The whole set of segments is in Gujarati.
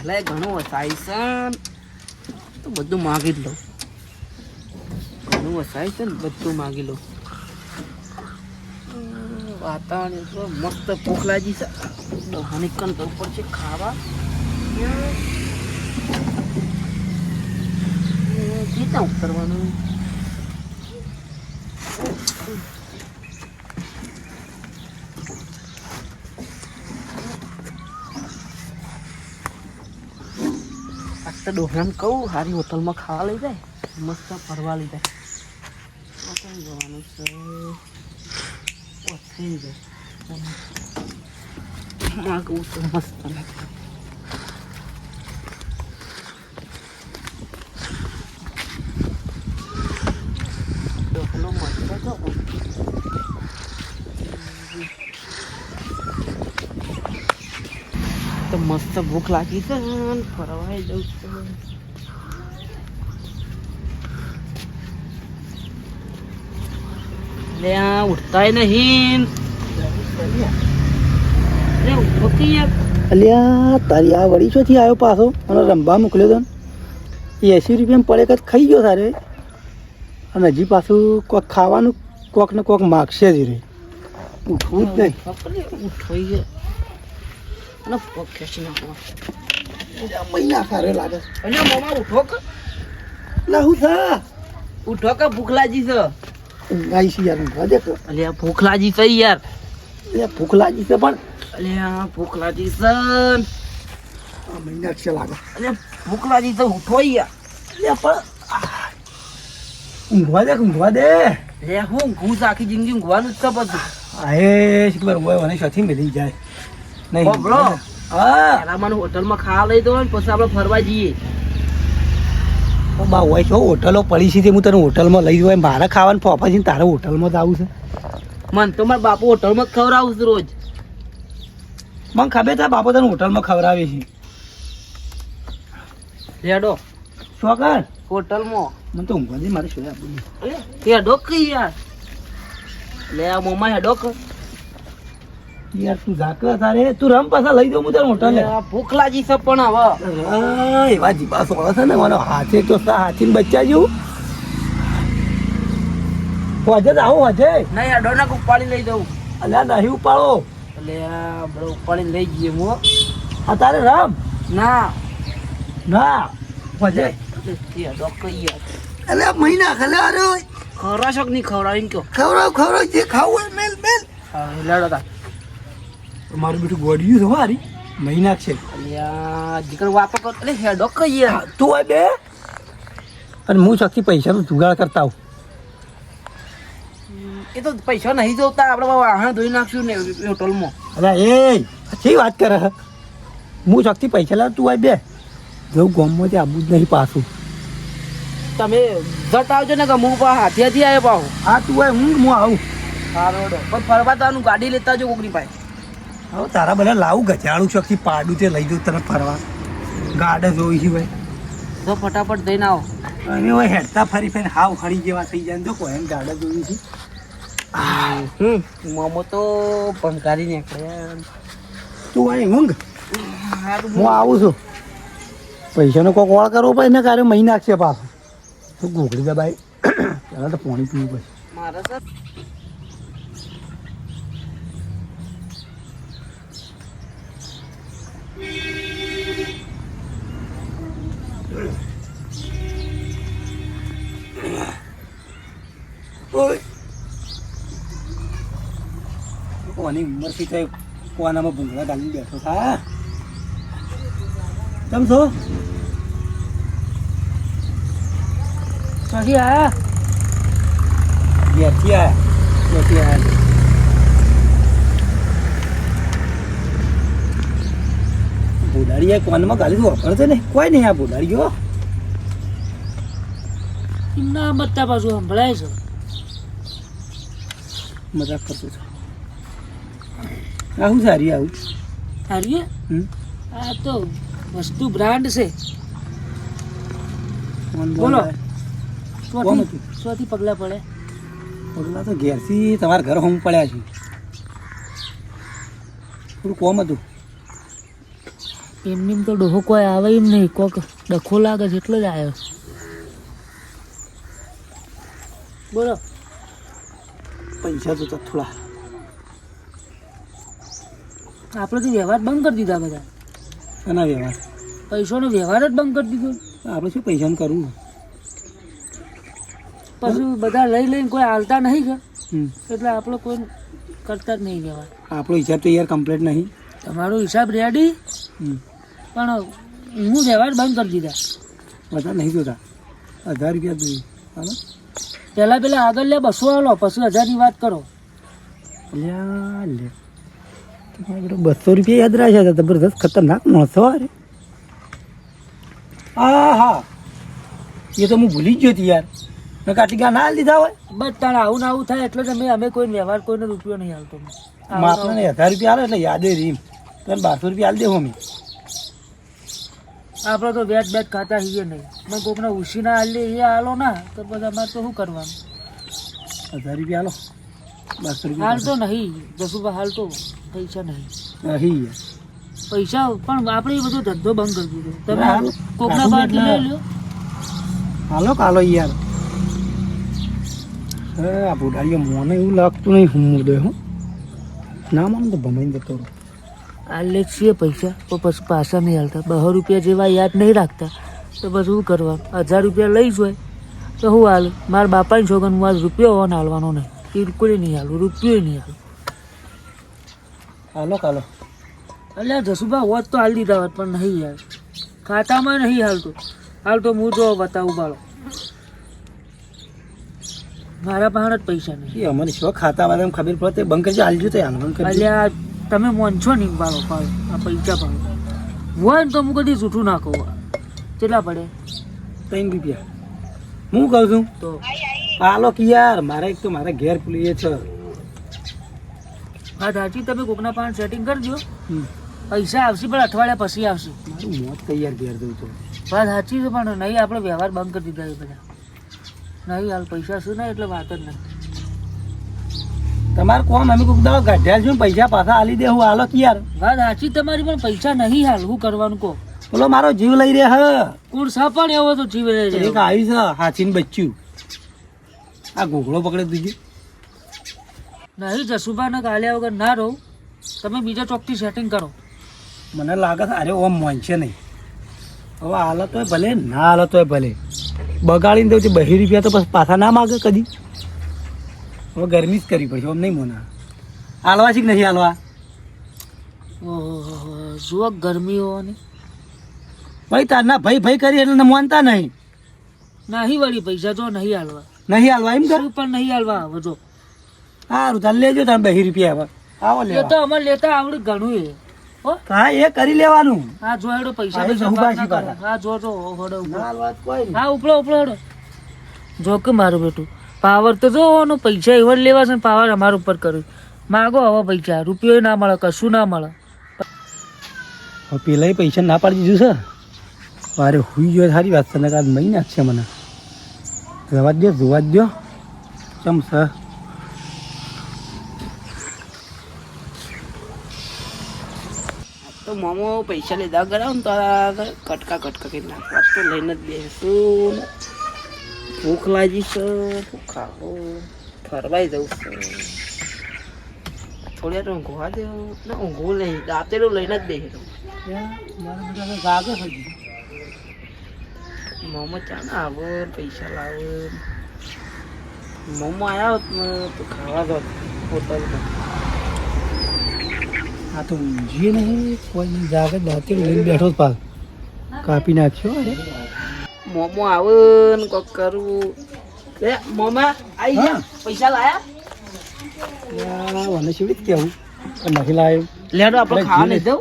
લે ઘણું વસાય છે તો બધું માગી જ લઉં. ઘણું વસાય છે ને બધું માગી લઉં. વાતાવરણ તો મસ્ત ભૂખ લાગી છે. દોહાની કન જવું પડશે ખાવા. કેટલા ઉતરવાનું? તો ડોહરાને કહું સારી હોટલમાં ખાવા લઈ જાય, મસ્ત ફરવા લઈ જાય. કઈ જવાનું છે? થઈ જાય માગવું છે મસ્ત. ડોહલો મસ્ત તો મસ્ત ભૂખ લાગી છે, ફરવાઈ જવું છે. લે આ ઉઠતાય નહીં. અલ્યા તારી આ વળી ચોથી આવ્યો પાછો અને રંભા મોકલ્યો તો 80 રૂપિયામાં પડે કદ ખાઈ ગયો તારે. અને હજી પાછું કોક ખાવાનું કોક ને કોક માગશે જ રે. ઉઠવું જ નહીં. ઉઠવાઈ ગયો અને પગ ખેંચી નાખવા. મહિના સારો લાગે. અને મામા ઉઠો કે લા હું થા ઉઠો કે ભૂખ લાગી છે. ઊંઘાઈ છે યાર. ઊંઘવા દે તો. અલ્યા ભૂખ લાગી છે યાર. અલ્યા ભૂખ લાગી છે પણ અલ્યા ભૂખ લાગી છે. આ મહિના છે લાગે. અલ્યા ભૂખ લાગી છે ઉઠો યાર. અલ્યા પણ ઊંઘવા દે ઊંઘવા દે. લે હું ઘૂસ આખી જિંદગી ઊંઘવાનું જ છે બધું. આએ શીખબર હોય મને સાથી મળી જાય નહીં. બ્રો હા પેલા મને હોટલમાં ખાવા લઈ દો ને પછી આપણે ફરવા જઈએ. બા હોય છો હોટલો પડી છે તે હું તને હોટલમાં લઈ જવાય. મારે ખાવાનું ફોફા છે ને તારે હોટલમાં જ આવું છે. મને તો મારા બાપુ હોટલમાં જ ખવડાવું છું રોજ. મને ખબર છે બાપો તને હોટલમાં ખવડાવે છે. હેડો શોકર હોટલમાં. મને તો ઊંઘવા દે મારે શું આપવું. હેડો કઈ યાર. લે આ મમ્મા હેડો કે યાર તું ઝાક તારે તું રમ પાછા લઈ દઉં હું તને હોટલે. ભૂખ લાગી છે પણ હવે એવા જીબા સોળો છે ને મને હાથે તો હાથીને બચ્ચા જેવું. હોજે જ આવું હોજે. નહીં હેડો ના ઉપાડી લઈ દઉં. અલ્યા નહીં ઉપાડો. એટલે આ બરો ઉપાડીને લઈ જઈએ હું. આ તારે રામ ના ના હોજે. હેડો કઈ યાર. અલ્યા મહિના ખલે અરે ખવડાવશો કે નહીં ખવડાવીને કહો. ખવડાવ જે ખાવું હોય મેલ મેલ. હા લેડો તા. મારું બેટું ગોડિયું છે મારી મહિના છે. અલ્યા જીકર વાતો કર. એટલે હેડો કઈ યાર. તું હોય બે અને હું શક્તિ પૈસાનું જુગાડ કરતા આવું. એ તો પૈસા નહીં જોતા આપણે વાહન ધોઈ નાખશું ને હોટલમાં. અરે એ શી વાત કરે. હું શક્તિ પૈસા લાવ તું હોય બે જવું ગામમાંથી આવું જ નહીં પાછું. તમે જટ આવજો ને કે હું હાથી હાથી આવ્યો પાહો. હા તું હોય હું આવું. સારો પણ ફરવા જવાનું ગાડી લેતા જો કોકની પાસે. હવે તારા બધા લાવું ગજાડું શક્તિ પાડું તે લઈ જવું તને ફરવા. ગાડે જોઈ છે ભાઈ તો ફટાફટ જઈને આવો. અને હવે હેડતા ફરી ફરી હાવ હળી જેવા થઈ જાય તો કોઈ ગાડે જોઈ છે. મોમો તો પંકારી નીકળે. તું અહીં ઊંઘ હું આવું છું. પૈસાનો કોઈ કોળ કરવો પડે ને કાર્ય મહી નાખશે પાછો. તું ઘોઘડી દબાઈ પહેલાં તો પાણી પીવું પડે. મારે સર કોની ઉંમરથી તો કોનામાં ભૂંગળા ડાલી બેઠો થા. કેમ છો? ક્યાંથી આયા? ઘેરથી આયા. ભૂડાડી કોનમાં ગાલી વાપરતો ને કોઈ નહીં. આ ભૂડાડીઓ ના બધા બાજુ સંભળાય છે. મજાક કરતો છો. આવું સારી આવું સારી આ તો વસ્તુ બ્રાન્ડ છે. બોલો શોથી પગલા પડે. પગલા તો ઘેરથી તમારા ઘર હોમ પડ્યા છે. થોડું કોમ હતું એમની તો ડોહો કોઈ આવે એમ નહીં, કોક ડખો લાગે છે એટલે જ આવ્યો. બોલો. પૈસા જોતા થોડા. આપણે તો વ્યવહાર બંધ કરી દીધા બધા. એના વ્યવહાર પૈસાનો વ્યવહાર જ બંધ કરી દીધો. આપણે શું પૈસાનું કરવું? પછી બધા લઈ લઈને કોઈ હાલતા નહીં કે એટલે આપણે કોઈ કરતા જ નહીં વ્યવહાર. આપણો હિસાબ તો યાર કમ્પ્લીટ નહીં. તમારો હિસાબ રેડી, પણ હું વ્યવહાર બંધ કરી દીધા. બધા નહીં જોતા. 1000 રૂપિયા જોઈએ. હાલો પેલા આગળ લે 200 હાલો, પછી 1000ની વાત કરો. લ્યા લે 200 રૂપિયા યાદ રાખ્યા હતા. જબરદસ્ત ખતરનાક માણસો. અરે હા એ તો હું ભૂલી જ ગયો હતી યાર. મેં કાટી ગા ના હાલ દીધા હોય. બસ તારે આવું ને આવું થાય એટલે જ અમે કોઈ વ્યવહાર કોઈને રૂપિયો નહીં હાલતો. માપને 1000 રૂપિયા હાલે એટલે યાદે રીમ તને 1200 રૂપિયા હાલ દેવો અમે. આપણે તો વ્યાજ બેટ ખાતા છીએ નહીં. મેં કોકને ઉછીના હાલ દે એ હાલો ના તો બધા અમારે તો શું કરવાનું? 1000 રૂપિયા હાલો. 1200 રૂપિયા હાલ તો નહીં જસુભા, હાલ તો પૈસા નહીં. નહીં પૈસા પણ આપણે એ બધો ધંધો બંધ કરી દીધો. તમે હાલ. કોકના બાટલી લઈ લો. હાલો કાલો યાર. આ બુઢારીઓ મને એવું લાગતું નહીં હું મુદ્દે હું ના માનું તો ભમાઈને જતો રહું. આ લે છીએ પૈસા તો પછી પાછા નહીં હાલતા. 200 રૂપિયા જેવા યાદ નહીં રાખતા તો પછી શું કરવાનું? 1000 રૂપિયા લઈ જોઈએ તો હું હાલું? મારા બાપાની છોકરાને હું આજ રૂપિયો હોવાનો હાલવાનો નહીં. બિલકુલ નહીં હાલું, રૂપિયો નહીં હાલું. હાલો કાલો. એટલે જસુભા હોત તો હાલ દીધા હોત પણ નહીં યાર. ખાતામાં નહીં હાલતું. હાલ તો હું જો બતાવું બાળો મારા પાસે જ પૈસા નહીં. એ અમારી શું ખાતામાં એમ ખબર પડે બંધ કરજો. હાલજો તો હાલ બંધ કરજો. અલ્યા તમે મોનછો નહીં બાળો પાડો આ પૈસા પાડો હોય ને તો હું કદી જૂઠું ના કહું. કેટલા પડે? 3 રૂપિયા. હું કહું છું તો હાલો કે યાર મારે એક તો મારા ઘેર પેલી એ છે. હા સાચી તમે કોકના પાસે સેટિંગ કરજો. પૈસા આવશે પણ અઠવાડિયા પછી આવશે. મારું મોત કઈ યાર ઘેર જવું તો. વાત સાચી છે પણ નહીં આપણે વ્યવહાર બંધ કરી દીધા એ બધા. નહીં હાલ પૈસા શું નહીં એટલે વાત જ નહીં. તમારે કોમ અમે કોક દાડો ગાઢ્યા છું પૈસા પાછા આલી દે હું હાલો કે યાર. વાત સાચી તમારી પણ પૈસા નહીં હાલ શું કરવાનું કહો? બોલો મારો જીવ લઈ રે હ. કુણ સા પણ એવો તો જીવ રહે છે. એક આવી છે હાથીને બચ્યું. આ ઘોઘડો પકડે દીધી. નહીં જસુભાને કાલ્યા વગર ના રહું. તમે બીજા ચોકથી સેટિંગ કરો. મને લાગે છે અરે ઓમ મોનશે નહીં. હવે હાલત હોય ભલે ના હાલત હોય ભલે બગાડીને દઉં 2 રૂપિયા તો પછી પાછા ના માગે કદી. હવે ગરમી જ કરવી પડશે. આમ નહીં મોના હાલવા છે કે નથી હાલવા? ઓહો જુઓ ગરમી હોવાની. ભાઈ તારના ભાઈ કરી એટલે માનતા નહીં. નહીં વળી પૈસા જો નહીં હાલવા. નહીં હાલવા એમ કર. શું પણ નહીં હાલવા હવે જો. સારું તાર લેજો તાર 2 રૂપિયા હવે આવો એ લેવા. તો અમારે લેતા આવડે ઘણું એ. હો હા એ કરી લેવાનું. હા જો હેડો પૈસા હા, એ પૈસા જહુભાઈ વાત ના કરો. શીખવાડે. હા જો જો હોડો ના હાલવા તો કોઈ નહીં. હા ઉપડો હેડો. જો કે મારું બેટું પાવર તો જોવાનો પૈસા એવા જ લેવા છે ને પાવર અમારા ઉપર કર્યું. માગો હવે પૈસા રૂપિયો ના મળે કશું ના મળે. હવે પેલા પૈસા ના પાડી દીધું છે. અરે હુઈ ગયો સારી વાત છે. આજ મહી નાખશે મને. જવા દો જોવા જ દો ચમ સર. તો મોમો પૈસા લીધા કરાવ ને તો કટકા કરી નાખવા તો લઈને જ બેસું. ભૂખ લાગી છે શું ખાવું? ફરવાઈ જવું છે. થોડી વાર ઊંઘવા દેવું ને ઊંઘવું નહીં દાંતેલું લઈને જ બેસી જાગે છે. મોમો ચા ના આવો પૈસા લાવો. મોમો આવ્યા હોત ને તો ખાવા દો હોટલમાં. આ તો ઊંઘીએ નહીં કોઈ નહીં જાગે દાંતે લઈને બેઠો જ પાલ કાપી નાખ્યો. અરે મોમો આવે ને કોક કરવું. લે મોમા આવી ગયા પૈસા લાયા. મને શું કેવું પણ નથી લાવ્યો. લેડો આપણે ખાવા લઈ દઉં.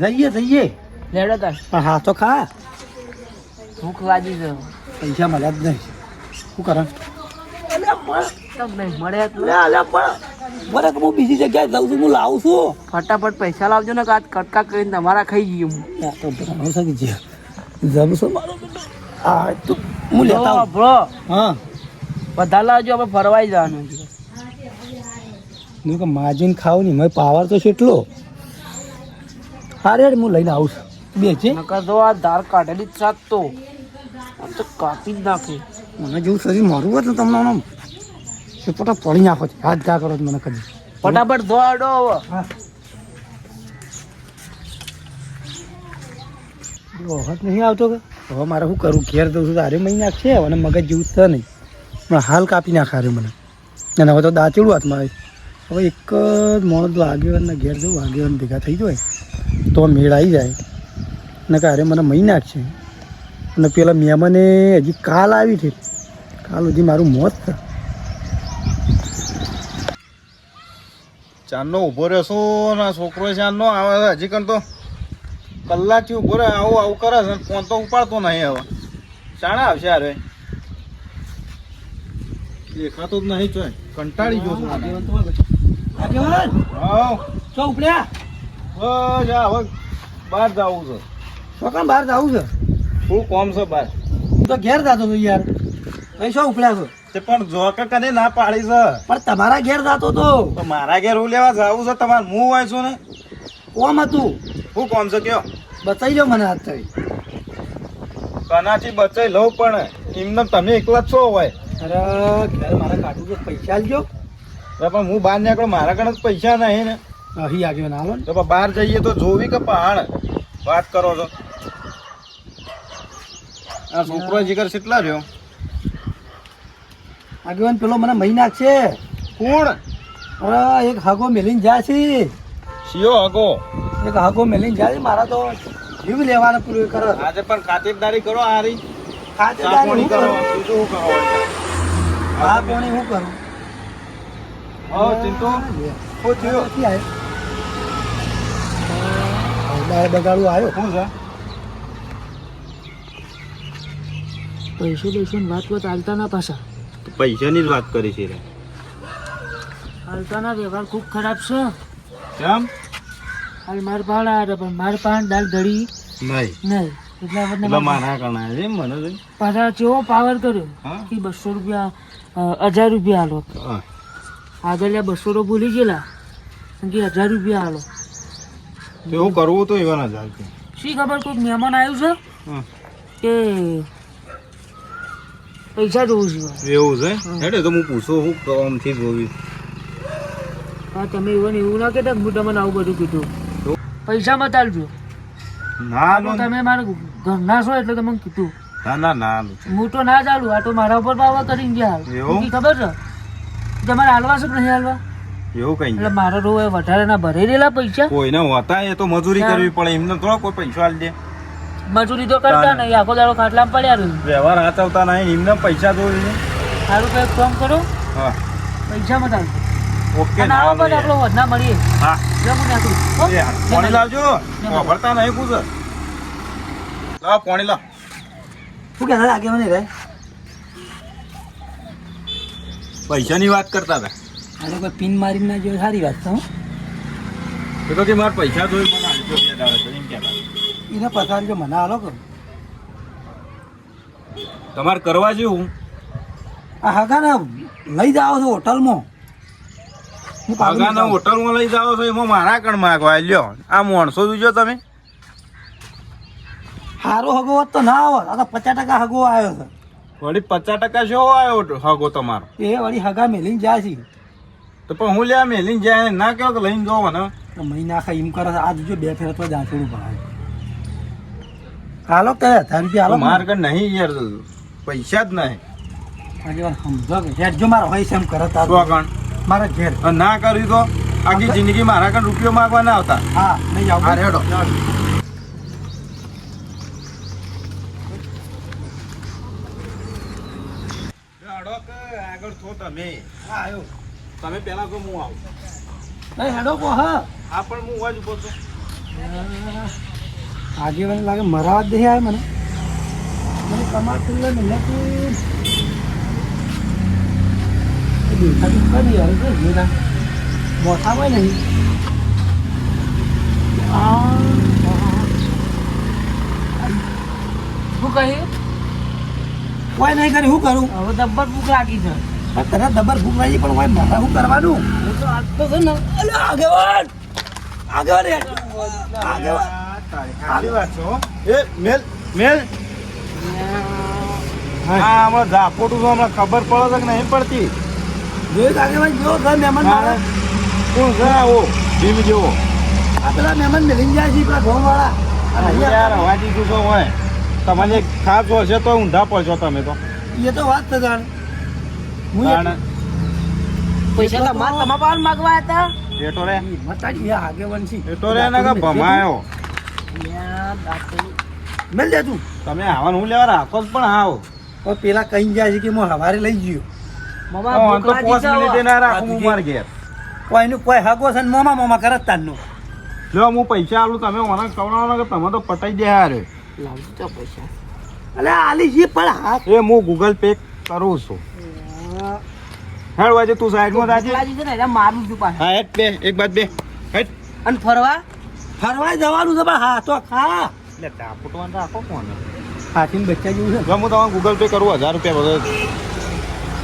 જઈએ લેડો તાર પણ હા તો ખા. ભૂખ લાગી છે. પૈસા મળ્યા જ નહીં. શું કરે? નહીં મળે બરાબર હું બીજી જગ્યાએ જાઉં છું. હું લાવું છું. ફટાફટ પૈસા લાવજો ને આજ કટકા કરીને તમારા ખાઈ ગયું હું. તો બનાવો છે કે જે જબ છે મારો બેટો. હા તો હું લેતા આવું. બ્રો હા બધા લાવજો આપણે ફરવાઈ જવાનું છે. મેં કે માજીને ખાવ નહીં મેં પાવર તો છે એટલો. હા રે હું લઈને આવું છું. બેચે નકર તો આ ધાર કાઢેલી જ સાત તો આમ તો કાપી જ નાખી. મને જેવું શરીર મારું હોત ને તમને આમ સપોટા પડી નાખો છે. હાથ ઘા કરો છો મને કદી. ફટાફટ ધોડો હવે. હા વખત નહીં આવતો કે હવે મારે શું કરું? ઘેર દઉં છું તો હારે મહી નાખશે અને મગજ જેવું છે નહીં. પણ હાલ કાપી નાખે હારે મને. અને હવે તો દાંતેડું હાથમાં આવે. હવે એક જ મોણસ આગેવાનના ઘેર જવું, આગેવાન ભેગા થઈ જાય તો મેળ આવી જાય ને કે હારે મને મહી નાખશે. અને પેલા મહેમાને હજી કાલ આવી છે, કાલ સુધી મારું મોત છે. ચાંદનો ઊભો રહેશો ને છોકરો ચાંદનો આવે હજી કણ તો કલાકથી ઊભો રહે. આવું આવું કરે છે, ફોન તો ઉપાડતો નહીં. હવે ચાણા આવશે અરે દેખાતો જ નહીં. ચોય કંટાળી ગયો છું. આગેવાન હા ચો ઉપડ્યા બસ આ હવે બહાર જવું છે. છોકરા બહાર જવું છે. થોડું કોમ છે બહાર. હું તો ઘેર જતો હતો યાર. ભાઈ શું ઉપડ્યા છો? તે પણ જોકે કને ના પાડી છે. પણ તમારા ઘેર જતો હતો. તો મારા ઘેર હું લેવા જવું છે? તમારે હું હોય છું ને. કોમ હતું? શું કોમ છે કયો? બતાવી દો મને હાથ થઈ. કનાથી બચાઈ લઉં પણ એમને તમે એકલા જ છો હોય. અરે ઘેર મારા કાઢું તો પૈસા આલજો. પણ હું બહાર નીકળો મારા કણે તો પૈસા નહીં ને. અહીં આગેવાન આવો ને. તો પણ બહાર જઈએ તો જોવી કે પહાડ વાત કરો છો. આ છોકરો જીગર કેટલા રહ્યો? આગેવાન પેલો મને મહી નાખશે. કોણ? અરે એક હાગો મેલીને જાય છે. શિયો હગો? એક હાગો મેલીને જાય છે. મારા તો જીવ લેવાનો પૂરું કરે. આજે પણ ખાતરદારી કરો હારી. ખાતેદારી ચાપોણી હું કરો. કરું? બીજું શું કરો? આ કોણી હું કરું? હા ચિંટુ શું થયું? ક્યાંથી આવ્યો? દાળ બગાડું આવ્યો. શું છે? પૈસો વાત હાલતા ના પાછા. પૈસાની જ વાત કરી છે. હાલતાના વ્યવહાર ખૂબ ખરાબ છે. કેમ? હાલ માર ભાડ આવે પણ માર પાન દાલ ઘડી નહીં નહીં એટલે આ એટલે મારા કણા છે મને તો. પાછા કેવો પાવર કર્યો હા? કે 200 રૂપિયા 1000 રૂપિયા હાલો. હા. આગળ 200 તો ભૂલી ગયેલા કે 1000 રૂપિયા હાલો. તો એવું કરવું તો એવા ના જાય. શી ખબર કોઈક મહેમાન આવ્યું છે હા. કે પૈસા જોવું છે. એવું છે? હેડે તો હું પૂછું હું કામથી જોવી. હા તમે એવું ના કહેતા હું તમને આવું બધું કીધું. પૈસા મત આલજો. ના તો તમે મારા ઘરના છો એટલે તમને કીધું. ના ના ના હું તો ના ચાલુ. આ તો મારા ઉપર પાવા કરીને ગયા. એવું? ઈ ખબર છે તમારે હાલવા છે કે નહીં હાલવા? એવું કઈ એટલે મારે તો વધારે ના ભરાઈ રહેલા પૈસા. કોઈને હોતા એ તો મજૂરી કરવી પડે. એમને થોડો કોઈ પૈસા આલી દે. મજૂરી તો કરતા નહીં. આખો દાડો ખાટલામાં પડ્યા રહ્યું. વ્યવહાર હાચવતા નહીં. એમને પૈસા જોઈ છે. સારું કઈ કામ કરો. હા પૈસા મત આલજો. ઓકે. અને આવો પછી આપણો વધના મળીએ. હા જો હું નાખું. હો? એ પાણી લાવજો. વાપરતા નહીં પૂછ. લાવ પાણી લાવ. શું કહેતા આગેવાન રે? પૈસાની વાત કરતા હતા. આને કોઈ પિન મારીને ના જોઈ સારી વાત છે. હો એ તો કે મારે પૈસા જોઈ મને આપજો 2 દાડા તો એમ કહેતા. એને પસાર જો મને હાલો કરો. તમારે કરવા જેવું આ હગાને લઈ જાઓ છો હોટલમાં. હું કાબુ આગળના જાઉં. હોટલમાં લઈ જાઓ છો એમાં મારા કણ માગવા લ્યો. આ માણસો જોજો તમે. હારો હગો હોત તો ના આવત. આ તો 50% હગો આવ્યો છે. વળી 50% શું આવ્યો હગો તમારો? એ વળી હગા મેલીને જાય છે. તો પણ હું લ્યા મેલીને જાય ના કહો કે લઈને જાઓ મને. તો મહિના આખા એમ કરે છે. આ જો 2 ફેર તો દાંતેડું ભરાય. હાલો કે 1000 રૂપિયા હાલો. માર કણ નહીં યાર પૈસા જ નહીં. આગેવાન સમજો કે હેડ જો મારો હોય છે એમ કરે તાર શું કણ? મારા ઘેર. અને ના કર્યું તો આખી જિંદગી મારા કણ રૂપિયો માંગવા ના આવતા. હા નહીં આવું. હા રેડો. આગળ છો તમે. હા આવ્યો. તમે પેલા તો હું આવું. નહીં હેડો કો હા. આ પણ હું હોય જ ઉભો છું. આગેવાન લાગે મરાવા જ નહીં આવે મને. મને કમાતું લે મહેનત દેખાતું કરી હવે તો જેના મોટા હોય નહીં. શું કહ્યું? કોઈ નહીં કરી શું કરું? હવે જબ્બર ભૂખ લાગી છે. પણ તને ડબર ભૂખ લાગી પણ કોઈ મારા શું કરવાનું? હું તો આજ તો છે ને અલે આગેવાન આગેવાન યાર. આગેવાન સારી વાત છે હો. એ મેલ મેલ હા હમણાં ઝાપોટું તો હમણાં ખબર પડે છે કે નહીં પડતી જોયું આગેવાન જો ઘર મહેમાન મારા કોણ છે આવો ભીમ જેવો આ પેલા મહેમાન મિલી જાય છે પેલા ઘઉંવાળા યાર હવાજી શું હોય તમારે ખાસ હશે તો ઊંધા પડશો તમે તો એ તો વાત છે જાણ કારણ પૈસા તમારા પાસે માગવા હતા એટો રે મતાજી આગેવાન છે એટો રે ને કે ભમાયો મેલ દે તું તમે આવવાનું હું લેવા રાખો જ પણ આવો પણ પેલા કઈ જાય છે કે હું હવારે લઈ ગયો હું તો 5 મિનિટે ના રાખું હું માર ઘેર કોઈનું કોઈ હગો છે ને મોમા કરે તારનો જો હું પૈસા આલું તમે ઓના કવડાવવાના કે તમે તો પટાઈ દે હારે અલે આલી છે પણ હા એ હું ગૂગલ પે કરું છું હેડ વાજે તું સાઈડમાં જાજે મારું છું પાછું હા હેડ બે એક બાદ બે હેડ અને ફરવા ફરવા જવાનું છે પણ હા તો ખા એટલે ટાપુટવાન રાખો કોને હાથીને બચ્ચા જેવું છે જો હું તમને ગૂગલ પે કરું 1000 રૂપિયા વગર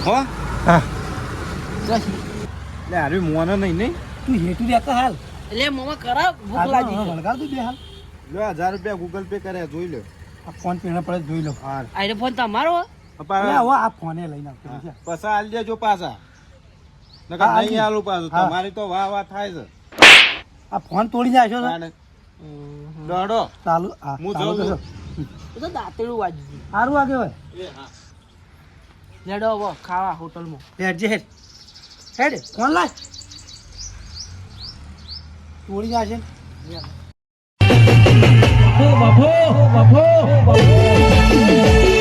હો હા એટલે હારી મોને નહીં તું હેઠું દેખા હાલ એટલે મોમાં ખરાબ ભૂખ લાગી છે. વળગાડ તું બે હાલ લો 1000 રૂપિયા ગૂગલ પે કર્યા જોઈ લો આ ફોન પેલા પડે જોઈ લો હા આઈને ફોન તમારો અલે હવે આ ફોને લઈને આવતો છે પૈસા આલી દેજો પાછા નકર હા, નહીં આલી. આલું પાછું હા. તમારી તો વાહ થાય છે આ ફોન તોડી જાય છે તાણે. દોડો ચાલુ હા હું ચાલુ જાઉં કરજો. એ તો દાંતેડું વાજ્યું સારું આગે હોય લેડો હવે ખાવા હોટલમાં હેડ જે હેડ હેડ ફોન લાય તોડી જાય છે બાપો બાપો બાપો